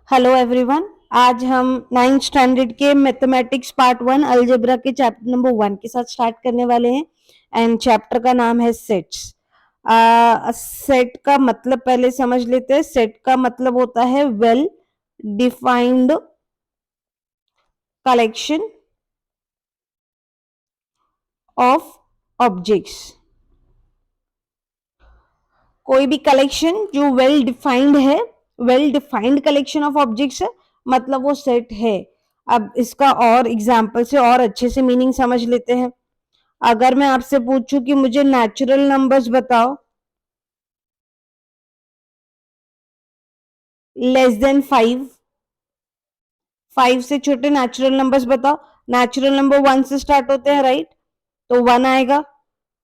Hello everyone. आज हम ninth standard के मैथमेटिक्स पार्ट 1 अलजेब्रा के चैप्टर नंबर 1 के साथ स्टार्ट करने वाले हैं। एंड चैप्टर का नाम है सेट्स। सेट का मतलब पहले समझ लेते हैं। सेट का मतलब होता है well defined collection of objects. कोई भी कलेक्शन जो वेल डिफाइंड है, well defined collection of objects है, मतलब वो सेट है। अब इसका और एग्जांपल से और अच्छे से मीनिंग समझ लेते हैं। अगर मैं आपसे पूछूं कि मुझे नेचुरल नंबर्स बताओ लेस देन 5, 5 से छोटे नेचुरल नंबर्स बताओ। नेचुरल नंबर 1 से स्टार्ट होते हैं, राइट? तो 1 आएगा,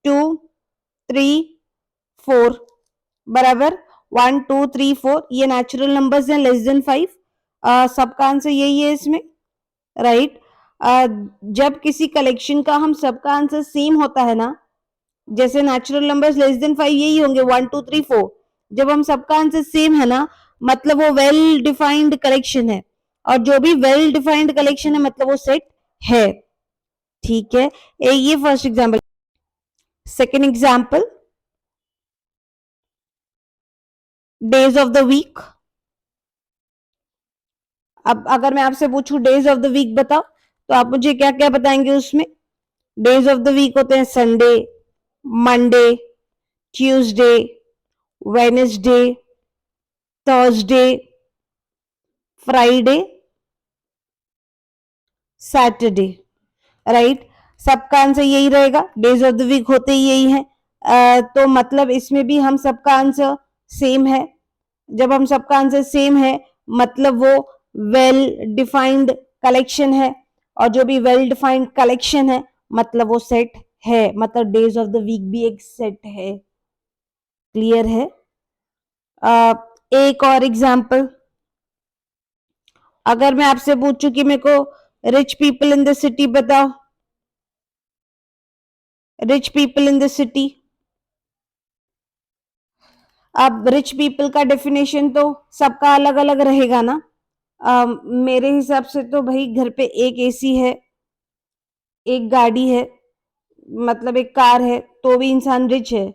2, 3, 4, बराबर। 1, 2, 3, 4 ये नेचुरल नंबर्स हैं लेस देन 5। सबका आंसर यही है इसमें, राइट? जब किसी कलेक्शन का हम सबका आंसर सेम होता है ना, जैसे नेचुरल नंबर्स लेस देन 5 यही होंगे, 1, 2, 3, 4। जब हम सबका आंसर सेम है ना, मतलब वो वेल डिफाइंड कलेक्शन है। और जो भी वेल डिफाइंड कलेक्शन है मतलब वो सेट है। ठीक है, ये first example. Second example, days of the week. अब अगर मैं आपसे पूछूं डेज ऑफ द वीक बताओ, तो आप मुझे क्या क्या बताएंगे उसमें? डेज ऑफ द वीक होते हैं Sunday, Monday, Tuesday, Wednesday, Thursday, Friday, Saturday, right? सबका आंसर यही रहेगा, डेज ऑफ द वीक होते ही यही है। तो मतलब इसमें भी हम सबका आंसर सेम है। जब हम सबका आंसर सेम है मतलब वो वेल डिफाइंड कलेक्शन है। और जो भी वेल डिफाइंड कलेक्शन है मतलब वो सेट है, मतलब डेज ऑफ द वीक भी एक सेट है। क्लियर है? एक और एग्जांपल, अगर मैं आपसे पूछूं कि मेरे को rich people in the city बताओ, rich people in the city. अब रिच पीपल का डेफिनेशन तो सबका अलग अलग रहेगा ना। मेरे हिसाब से तो भाई घर पे एक एसी है, एक गाड़ी है, मतलब एक कार है, तो भी इंसान रिच है।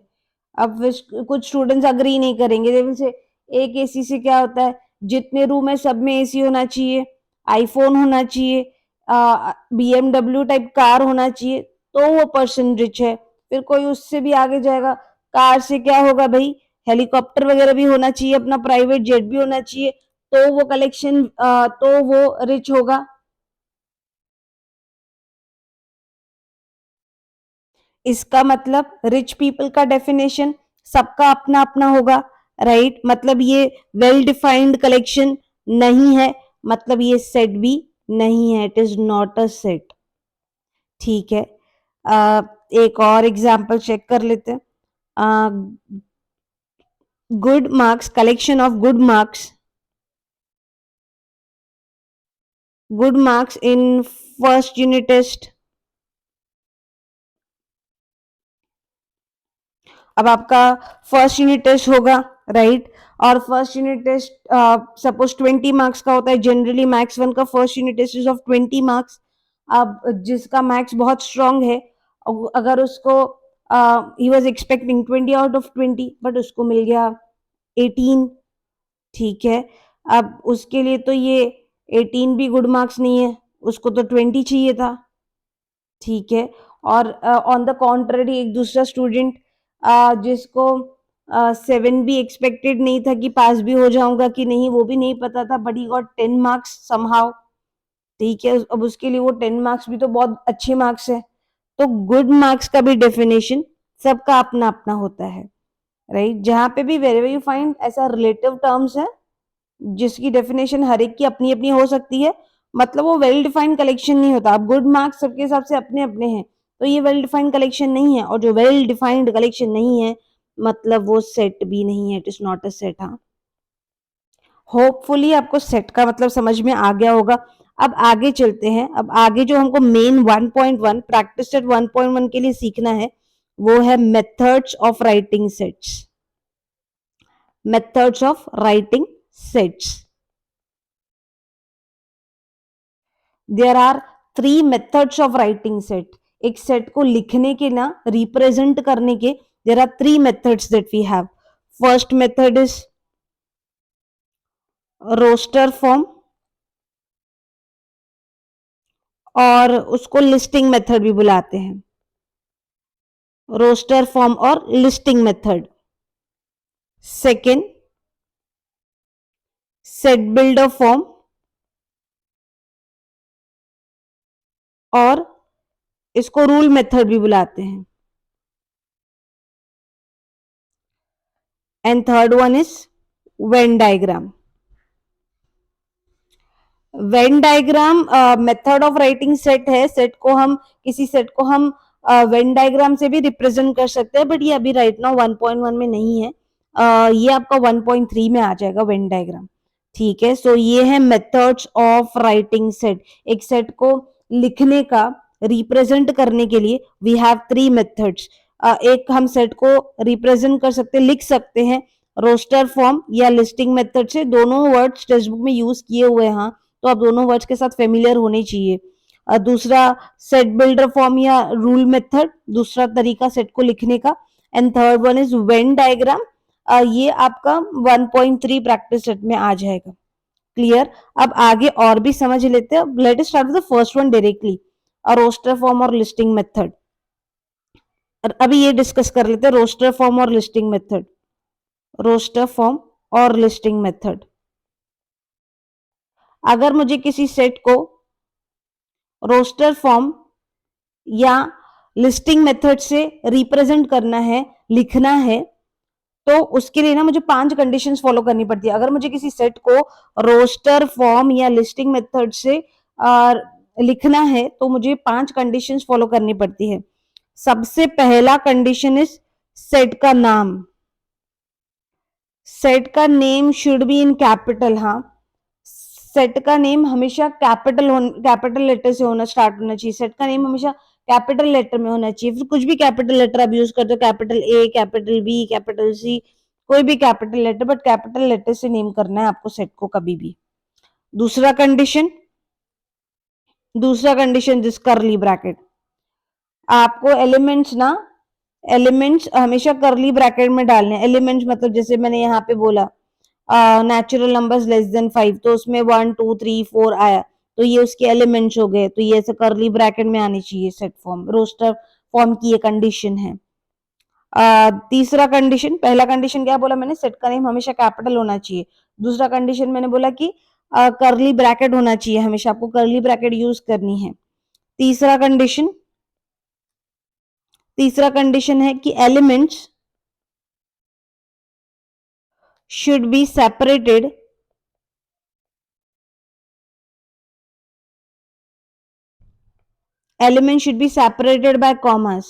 अब कुछ स्टूडेंट्स अग्री नहीं करेंगे, जैसे एक एसी से क्या होता है, जितने रूम है सब में एसी होना चाहिए, आईफोन होना चाहिए, बीएमडब्ल्यू टाइप कार होना चाहिए, तो वो पर्सन रिच है। फिर कोई उससे भी आगे जाएगा, कार से क्या होगा भाई, हेलीकॉप्टर वगैरह भी होना चाहिए, अपना प्राइवेट जेट भी होना चाहिए, तो वो कलेक्शन, तो वो रिच होगा। इसका मतलब रिच पीपल का डेफिनेशन सबका अपना अपना होगा, राइट? मतलब ये वेल डिफाइंड कलेक्शन नहीं है, मतलब ये सेट भी नहीं है, it is not a set. ठीक है, एक और एग्जांपल चेक कर लेते हैं। Good marks, collection of good marks, good marks in first unit test. अब आपका फर्स्ट यूनिट टेस्ट होगा, राइट? और first unit test suppose 20 marks का होता है। जनरली मैथ्स 1 का first unit test is of 20 marks. अब जिसका मैथ्स बहुत स्ट्रांग है, अगर उसको ही was expecting 20 out of 20 but उसको मिल गया 18। ठीक है, अब उसके लिए तो ये 18 भी गुड मार्क्स नहीं है, उसको तो 20 चाहिए था। ठीक है, और ऑन द कॉन्ट्ररी एक दूसरा स्टूडेंट जिसको 7 भी एक्सपेक्टेड नहीं था कि पास भी हो जाऊंगा कि नहीं, वो भी नहीं पता था, but he got 10 marks somehow. ठीक है, अब उसके लिए वो 10 मार्क्स भी तो बहुत अच्छे मार्क्स है। तो गुड मार्क्स का भी डेफिनेशन सबका अपना अपना होता है, राइट? जहां पे भी वेरी यू फाइंड ऐसा रिलेटिव टर्म्स है जिसकी डेफिनेशन हर एक की अपनी अपनी हो सकती है, मतलब वो वेल डिफाइंड कलेक्शन नहीं होता। अब गुड मार्क्स सबके हिसाब से अपने अपने हैं, तो ये वेल डिफाइंड कलेक्शन नहीं है। और जो वेल डिफाइंड कलेक्शन नहीं है मतलब वो सेट भी नहीं है, it is not a set. हाँ, होपफुली आपको सेट का मतलब समझ में आ गया होगा। अब आगे चलते हैं। अब आगे जो हमको मेन 1.1 प्रैक्टिस सेट 1.1 के लिए सीखना है वो है methods of writing sets. Methods of writing sets. There are 3 methods of writing set. एक सेट को लिखने के ना, रिप्रेजेंट करने के, there are 3 methods that we have. First method is roster form, और उसको लिस्टिंग मेथड भी बुलाते हैं. रोस्टर फॉर्म और listing method. Second, set builder form, और इसको रूल मेथड भी बुलाते हैं. And third one is Venn diagram. Venn diagram method of writing set है. सेट को हम, किसी सेट को हम वेन डायग्राम से भी रिप्रेजेंट कर सकते हैं, बट ये अभी राइट नाउ 1.1 में नहीं है. ये आपका 1.3 में आ जाएगा वेन डायग्राम. ठीक है. सो ये है मेथड्स ऑफ राइटिंग सेट. एक सेट को लिखने का, रिप्रेजेंट करने के लिए वी हैव 3 मेथड्स. एक हम सेट को रिप्रेजेंट कर सकते, लिख सकते हैं रोस्टर फॉर्म या लिस्टिंग मेथड से. दोनों वर्ड्स टेक्स्ट बुक में यूज किए हुए हैं, तो आप दोनों वर्ड्स के साथ फेमिलियर होने चाहिए. दूसरा सेट बिल्डर फॉर्म या रूल मेथड, दूसरा तरीका सेट को लिखने का. And third one is Venn diagram. ये आपका 1.3 प्रैक्टिस सेट में आ जाएगा. क्लियर. अब आगे और भी समझ लेते हैं. Let us start with the first one directly, roster form और लिस्टिंग मेथड. अभी ये डिस्कस कर लेते हैं, रोस्टर फॉर्म और लिस्टिंग मेथड. रोस्टर फॉर्म और लिस्टिंग मेथड. अगर मुझे किसी सेट को रोस्टर फॉर्म या लिस्टिंग मेथड से रिप्रेजेंट करना है, लिखना है, तो उसके लिए ना मुझे 5 कंडीशंस फॉलो करनी पड़ती है. अगर मुझे किसी सेट को रोस्टर फॉर्म या लिस्टिंग मेथड से लिखना है, तो मुझे 5 कंडीशंस फॉलो करनी पड़ती है. सबसे पहला कंडीशन इज सेट का नाम. सेट का name should be in capital. हाँ, सेट का नेम हमेशा कैपिटल लेटर से होना स्टार्ट होना चाहिए. सेट का नेम हमेशा कैपिटल लेटर में होना चाहिए. फिर कुछ भी कैपिटल लेटर आप यूज करते हो, capital A, capital B, capital C, कोई भी capital letter, but capital letter से नेम करना है आपको सेट को कभी भी. दूसरा कंडीशन दिस करली ब्रैकेट. आपको एलिमेंट्स हमेशा करली ब्रैकेट में डालने. एलिमेंट्स मतलब जैसे मैंने यहाँ पे बोला नेचुरल नंबर्स लेस देन 5, तो उसमें 1 2 3 4 आया, तो ये उसके एलिमेंट्स हो गए. तो ये ऐसे करली ब्रैकेट में आनी चाहिए सेट फॉर्म. रोस्टर फॉर्म की ये कंडीशन है. तीसरा कंडीशन, पहला कंडीशन क्या बोला मैंने, सेट का नेम हमेशा कैपिटल होना चाहिए. दूसरा कंडीशन मैंने बोला कि करली ब्रैकेट होना चाहिए, हमेशा आपको करली ब्रैकेट यूज करनी है. तीसरा कंडीशन है कि elements should be separated by commas.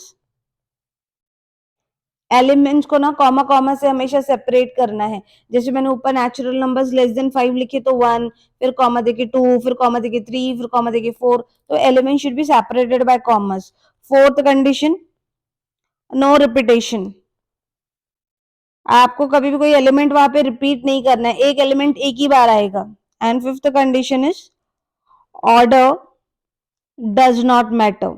Elements को ना कॉमा कॉमा से हमेशा सेपरेट करना है. जैसे मैंने ऊपर नेचुरल नंबर्स लेस देन 5 लिखे तो 1, फिर कॉमा देके 2, फिर कॉमा देके 3, फिर कॉमा देके 4, तो element should be separated by commas. Fourth condition, no repetition. आपको कभी भी कोई एलिमेंट वहां पे रिपीट नहीं करना है, एक एलिमेंट एक ही बार आएगा. And fifth condition is order does not matter.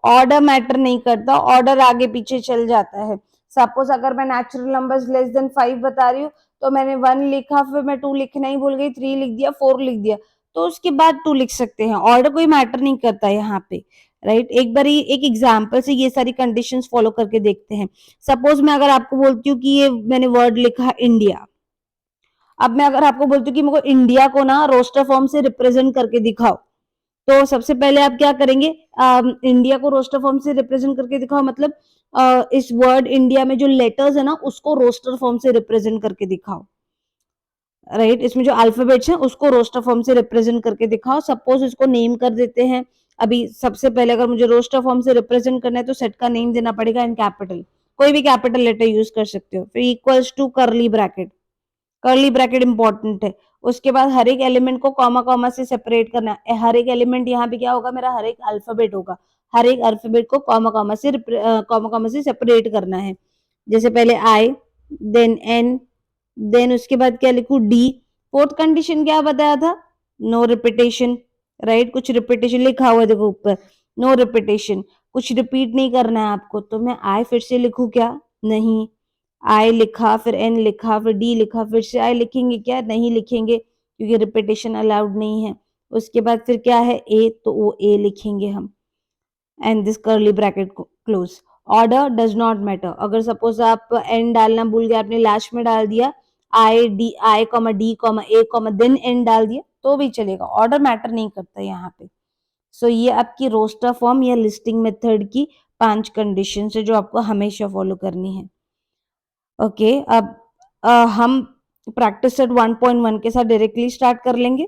Order matter नहीं करता, ऑर्डर आगे पीछे चल जाता है. सपोज अगर मैं नेचुरल नंबर्स लेस देन 5 बता रही हूँ, तो मैंने 1 लिखा, फिर मैं 2 लिखना ही भूल गई, 3 लिख दिया, 4 लिख दिया, तो उसके बाद 2 लिख सकते हैं. ऑर्डर कोई मैटर नहीं करता यहाँ पे, राइट. एक बार एक एग्जाम्पल से ये सारी कंडीशंस फॉलो करके देखते हैं. सपोज मैं अगर आपको बोलती हूँ कि ये मैंने वर्ड लिखा इंडिया. अब मैं अगर आपको बोलती हूँ कि मेरे को इंडिया को ना रोस्टर फॉर्म से रिप्रेजेंट करके दिखाओ, तो सबसे पहले आप क्या करेंगे, इंडिया को रोस्टर फॉर्म से रिप्रेजेंट करके दिखाओ, मतलब इस वर्ड इंडिया में जो लेटर्स है ना, उसको रोस्टर फॉर्म से रिप्रेजेंट करके दिखाओ, राइट. इसमें जो अल्फाबेट्स हैं उसको रोस्टर फॉर्म से रिप्रेजेंट करके दिखाओ. सपोज इसको नेम कर देते हैं. अभी सबसे पहले अगर मुझे रोस्टर फॉर्म से रिप्रेजेंट करना है, तो सेट का नेम देना पड़ेगा इन कैपिटल, कोई भी कैपिटल लेटर यूज कर सकते हो. फिर equals to curly bracket. Curly bracket important है. उसके बाद हर एक एलिमेंट को कॉमा कॉमा से सेपरेट करना है. हर एक एलिमेंट यहाँ पे क्या होगा, मेरा हर एक अल्फाबेट होगा. हर एक अल्फाबेट को कॉमा कॉमा से सेपरेट करना है. जैसे पहले आई, देन एन, देन उसके बाद क्या लिखूं, डी. फोर्थ कंडीशन क्या बताया था, नो रिपीटेशन, राइट, कुछ रिपीटेशन लिखा हुआ है देखो ऊपर, नो रिपीटेशन, कुछ रिपीट नहीं करना है आपको, तो मैं आई फिर से लिखूं क्या? नहीं। आई लिखा, फिर एन लिखा, फिर डी लिखा, फिर से आई लिखेंगे क्या? नहीं लिखेंगे, क्योंकि रिपीटेशन अलाउड नहीं है। उसके बाद फिर क्या है? ए, तो वो ए लिखेंगे हम, and this curly bracket close. Order does not matter, अगर सपोज आप एन डालना भूल गए, आपने लास्ट में डाल दिया I D, I comma D comma A comma then N डाल दिया तो भी चलेगा, ऑर्डर मैटर नहीं करता यहाँ पे। सो ये आपकी रोस्टर फॉर्म या लिस्टिंग मेथड की 5 कंडीशन है जो आपको हमेशा फॉलो करनी है। ओके, अब हम प्रैक्टिस सेट 1.1 के साथ डायरेक्टली स्टार्ट कर लेंगे,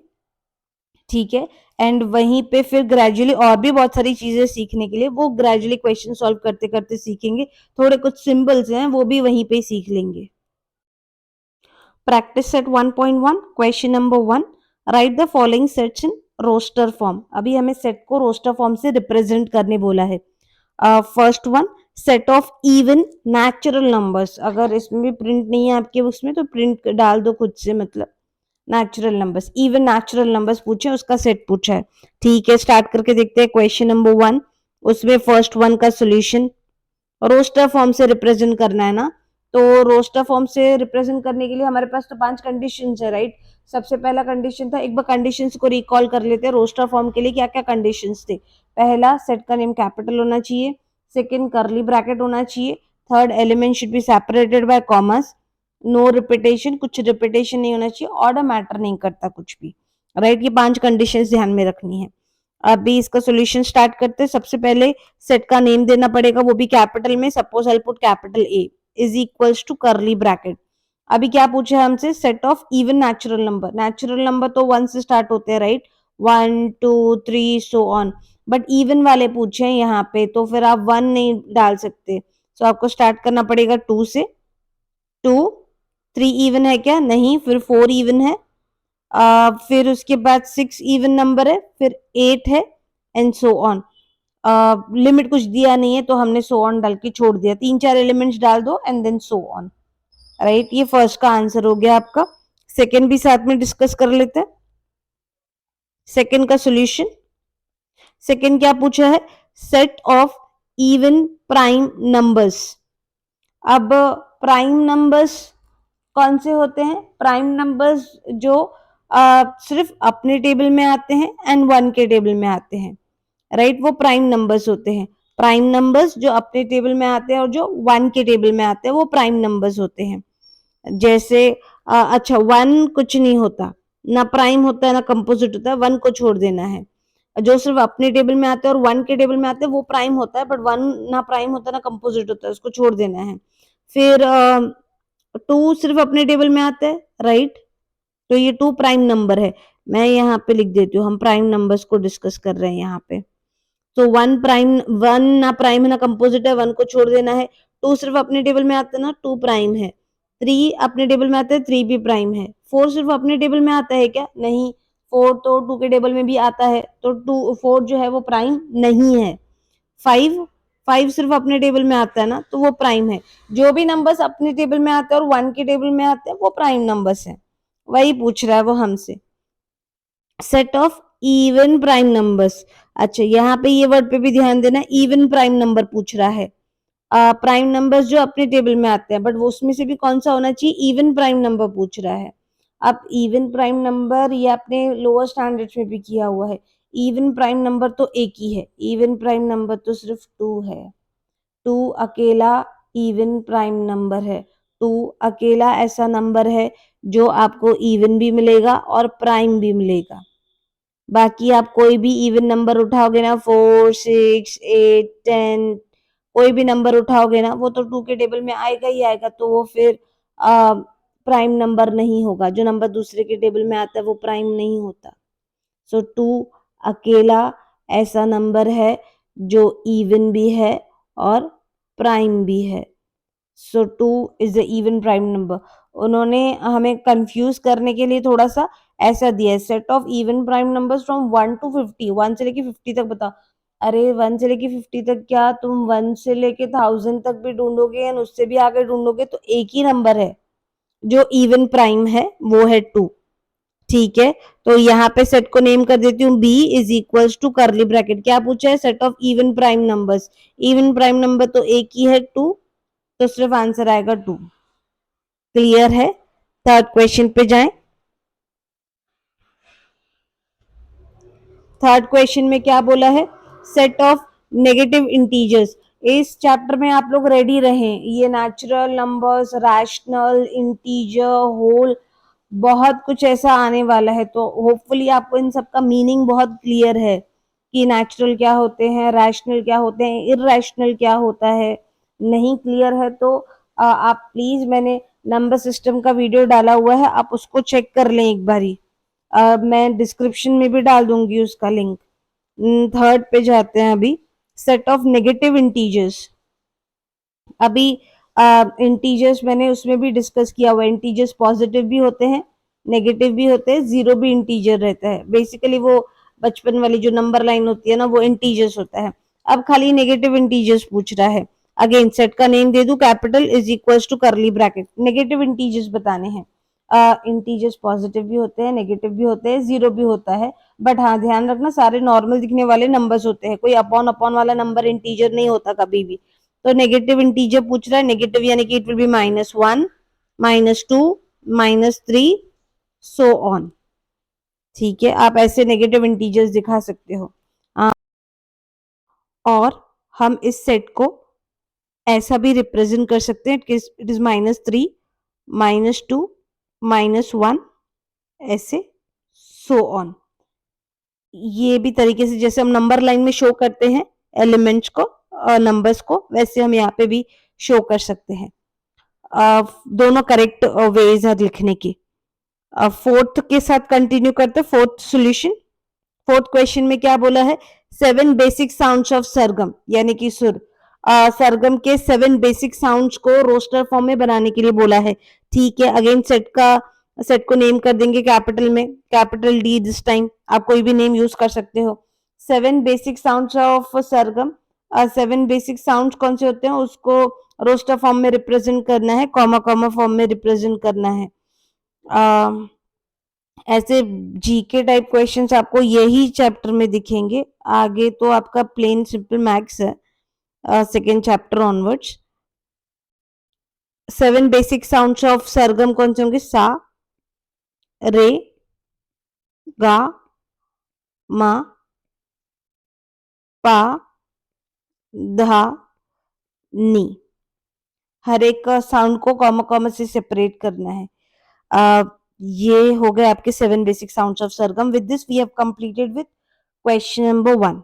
ठीक है। एंड वहीं पे फिर ग्रेजुअली और भी बहुत सारी चीजें सीखने के लिए, वो ग्रेजुअली क्वेश्चन सॉल्व करते करते सीखेंगे, थोड़े कुछ सिंबल्स हैं वो भी वहीं पे सीख लेंगे। Practice set 1.1 question number 1, write the following sets in roster form. अभी हमें सेट को रोस्टर फॉर्म से रिप्रेजेंट करने बोला है। First one, set of even natural numbers, अगर इसमें भी प्रिंट नहीं है आपके उसमें तो प्रिंट डाल दो खुद से, मतलब natural numbers, even natural numbers पूछे, उसका सेट पूछा है, ठीक है। स्टार्ट करके देखते हैं क्वेश्चन नंबर 1, उसमें फर्स्ट वन का सोल्यूशन रोस्टर फॉर्म से रिप्रेजेंट करना है ना, तो रोस्टर फॉर्म से रिप्रेजेंट करने के लिए हमारे पास तो 5 कंडीशंस है, राइट। सबसे पहला कंडीशन था, एक बार कंडीशंस को रिकॉल कर लेते हैं, रोस्टर फॉर्म के लिए क्या क्या कंडीशंस थे। पहला, सेट का नेम कैपिटल होना चाहिए, सेकंड कर्ली ब्रैकेट होना चाहिए, third element should be separated by commas, no repetition, कुछ रिपीटेशन नहीं होना चाहिए, ऑर्डर मैटर नहीं करता कुछ भी, राइट। ये 5 कंडीशंस ध्यान में रखनी है। अभी इसका सॉल्यूशन स्टार्ट करते हैं। सबसे पहले सेट का नेम देना पड़ेगा, वो भी कैपिटल में, suppose I put capital A is equals to curly bracket. अभी क्या पूछा है हमसे? Set of even natural number, natural number तो 1 से स्टार्ट होते हैं, right, 1 2 3 so on, but even वाले पूछे हैं यहाँ पे, तो फिर आप 1 नहीं डाल सकते, तो आपको स्टार्ट करना पड़ेगा 2 से। 2, 3 इवन है क्या? नहीं, फिर 4 इवन है, फिर उसके बाद 6 इवन नंबर है, फिर 8 है, एंड सो ऑन। लिमिट कुछ दिया नहीं है तो हमने सो ऑन डाल के छोड़ दिया, 3 4 एलिमेंट्स डाल दो and then so on, right. ये फर्स्ट का आंसर हो गया आपका। सेकंड भी साथ में डिस्कस कर लेते हैं, सेकंड का सॉल्यूशन। सेकंड क्या पूछा है? Set of even prime numbers. अब प्राइम नंबर्स कौन से होते हैं? प्राइम नंबर्स जो सिर्फ अपने टेबल में आते हैं एंड 1 के टेबल में आते हैं, राइट, वो प्राइम नंबर्स होते हैं। प्राइम नंबर्स जो अपने टेबल में आते हैं और जो 1 के टेबल में आते हैं वो प्राइम नंबर्स होते हैं। जैसे अच्छा, 1 कुछ नहीं होता, ना प्राइम होता है ना कंपोजिट होता है, 1 को छोड़ देना है। जो सिर्फ अपने टेबल में आते हैं और 1 के टेबल में आते हैं वो प्राइम होता है, बट 1 ना प्राइम होता है ना कंपोजिट होता है, उसको छोड़ देना है। फिर 2 सिर्फ अपने टेबल में आता है, राइट, तो ये 2 प्राइम नंबर है। मैं यहाँ पे लिख देती हूँ, हम प्राइम नंबर्स को डिस्कस कर रहे हैं यहाँ पे। तो 1 प्राइम, 1 ना प्राइम है ना कंपोजिट है, 1 को छोड़ देना है। 2 सिर्फ अपने टेबल में आता है ना, 2 प्राइम है। 3 अपने टेबल में आता है, 3 भी प्राइम है। 4 सिर्फ अपने टेबल में आता है क्या? नहीं, 4 तो 2 के टेबल में भी आता है, तो 4 जो है वो प्राइम नहीं है। 5, 5 सिर्फ अपने टेबल में आता है ना, तो वो प्राइम है। जो भी नंबर्स अपने टेबल में आते हैं और 1 के टेबल में आते हैं वो प्राइम नंबर्स हैं, वही पूछ रहा है वो हमसे। Set of even prime numbers, अच्छा यहाँ पे ये वर्ड पे भी ध्यान देना, इवन प्राइम नंबर पूछ रहा है। प्राइम नंबर्स जो अपने टेबल में आते हैं, बट वो उसमें से भी कौन सा होना चाहिए? इवन प्राइम नंबर पूछ रहा है। अब इवन प्राइम नंबर ये आपने लोअर स्टैंडर्ड्स में भी किया हुआ है, इवन प्राइम नंबर तो एक ही है, इवन प्राइम नंबर तो सिर्फ 2 है। 2 अकेला इवन प्राइम नंबर है। 2 अकेला ऐसा नंबर है जो आपको इवन भी मिलेगा और प्राइम भी मिलेगा। बाकी आप कोई भी इवन नंबर उठाओगे ना, 4 6 8 10, कोई भी नंबर उठाओगे ना, वो तो 2 के टेबल में आएगा ही आएगा, तो वो फिर प्राइम नंबर नहीं होगा। जो नंबर दूसरे के टेबल में आता है वो प्राइम नहीं होता। सो 2 अकेला ऐसा नंबर है जो इवन भी है और प्राइम भी है। सो 2 is the even prime number. उन्होंने हमें कंफ्यूज करने के लिए थोड़ा सा ऐसा दिया है, set of even prime numbers from 1 to 50, 1 से लेके 50 तक बताओ। अरे 1 से लेके 50 तक क्या, तुम 1 से लेके 1000 तक भी ढूंढोगे एंड उससे भी आगे ढूंढोगे तो एक ही नंबर है जो इवन प्राइम है, वो है 2। ठीक है, तो यहाँ पे सेट को नेम कर देती हूँ B is equals to curly bracket. क्या पूछा है? Set of even prime numbers. Even prime number तो एक ही है 2, तो सिर्फ आंसर आएगा 2। क्लियर है? थर्ड क्वेश्चन पे जाएं। थर्ड क्वेश्चन में क्या बोला है? Set of negative integers. इस चैप्टर में आप लोग रेडी रहें, ये natural numbers, rational, integer, whole, बहुत कुछ ऐसा आने वाला है, तो होपफुली आपको इन सब का मीनिंग बहुत क्लियर है कि नेचुरल क्या होते हैं, रैशनल क्या होते हैं, इररैशनल क्या होता है। नहीं क्लियर है तो आप प्लीज, मैंने नंबर सिस्टम का वीडियो डाला हुआ है, आप उसको चेक कर लें एक बारी। मैं डिस्क्रिप्शन में भी डाल दूंगी उसका लिंक। थर्ड पे जाते हैं अभी। Set of negative integers. अभी इंटीजर्स मैंने उसमें भी डिस्कस किया हुआ है। इंटीजर्स पॉजिटिव भी होते हैं, नेगेटिव भी होते हैं, जीरो भी इंटीजर रहता है। बेसिकली वो बचपन वाली जो नंबर लाइन होती है ना, वो इंटीजर्स होता है। अब खाली नेगेटिव इंटीजर्स पूछ रहा है। अगेन सेट का नेम दे दूं, capital is equals to curly bracket. Negative integers बताने हैं। इंटीजर्स पॉजिटिव भी होते हैं, नेगेटिव भी होते हैं, जीरो भी होता है। बट हाँ, ध्यान रखना सारे नॉर्मल दिखने वाले नंबर्स होते हैं, कोई अपॉन अपॉन वाला नंबर इंटीजर नहीं होता कभी भी। तो नेगेटिव इंटीजर पूछ रहा है, नेगेटिव यानी कि it will be -1, -2, -3, so on. ठीक है, आप ऐसे नेगेटिव इंटीजर्स दिखा सकते हो। और हम इस सेट को ऐसा भी रिप्रेजेंट कर सकते हैं, इट इज -3, -2, -1, ऐसे सो ऑन। ये भी तरीके से जैसे हम नंबर लाइन में शो करते हैं एलिमेंट्स को, नंबर्स को, वैसे हम यहाँ पे भी शो कर सकते हैं। दोनों करेक्ट वेज है लिखने की। फोर्थ के साथ कंटिन्यू करते, फोर्थ सॉल्यूशन। फोर्थ क्वेश्चन में क्या बोला है? 7 बेसिक साउंड्स ऑफ सरगम, यानी कि सुर। सरगम के 7 बेसिक साउंड्स को रोस्टर फॉर्म में बनाने के लिए बोला है। ठीक है, अगेन सेट को नेम कर देंगे कैपिटल में, कैपिटल डी दिस टाइम। आप कोई भी नेम यूज कर सकते हो। 7 basic sounds of Sargam. 7 basic sounds कौन से होते हैं, उसको रोस्टर फॉर्म में रिप्रेजेंट करना है, कॉमा कॉमा फॉर्म में रिप्रेजेंट करना है। ऐसे जीके टाइप क्वेश्चंस आपको यही चैप्टर में दिखेंगे। आगे तो आपका प्लेन सिंपल मैथ्स है, second chapter onwards. 7 basic sounds of सरगम कौन से होंगे? सा, रे, गा, मा, पा, धा, नी। हर एक साउंड को कॉमा कॉमा से सेपरेट करना है। ये हो गए आपके 7 basic sounds of sargam. With this we have completed with question number 1।